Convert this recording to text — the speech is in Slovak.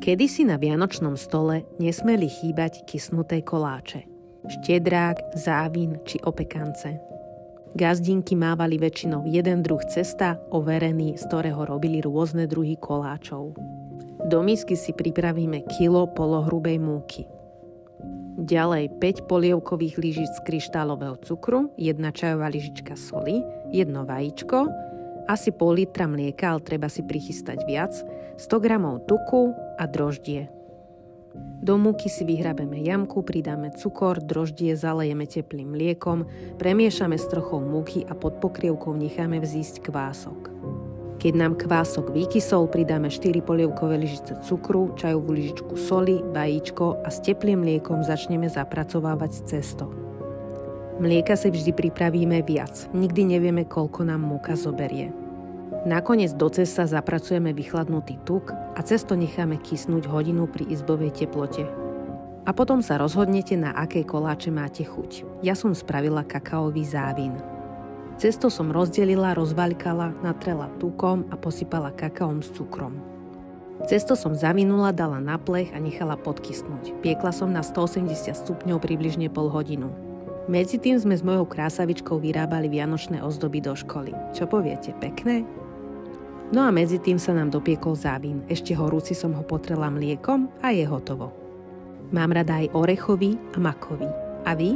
Kedysi na vianočnom stole nesmeli chýbať kysnuté koláče. Štedrák, závín či opekance. Gazdinky mávali väčšinou jeden druh cesta, overený, z ktorého robili rôzne druhy koláčov. Do misky si pripravíme kilo polohrubej múky. Ďalej 5 polievkových lyžic z kryštálového cukru, 1 čajová lyžička soli, 1 vajíčko, asi pol litra mlieka, ale treba si prichystať viac, 100 gramov tuku a droždie. Do múky si vyhrabeme jamku, pridáme cukor, droždie zalejeme teplým mliekom, premiešame s trochou múky a pod pokrievkou necháme vzísť kvások. Keď nám kvások vykysol, pridáme 4 polievkové lyžice cukru, čajovú lyžičku soli, vajíčko a s teplým mliekom začneme zapracovávať cesto. Mlieka si vždy pripravíme viac, nikdy nevieme, koľko nám múka zoberie. Nakoniec do cesta zapracujeme vychladnutý tuk a cesto necháme kysnúť hodinu pri izbovej teplote. A potom sa rozhodnete, na aké koláče máte chuť. Ja som spravila kakaový závín. Cesto som rozdelila, rozvaľkala, natrela tukom a posypala kakaom s cukrom. Cesto som zavinula, dala na plech a nechala podkysnúť. Piekla som na 180 stupňov približne pol hodinu. Medzi tým sme s mojou krásavičkou vyrábali vianočné ozdoby do školy. Čo poviete, pekné? No a medzi tým sa nám dopiekol závín. Ešte horúci som ho potrela mliekom a je hotovo. Mám rada aj orechový a makový. A vy?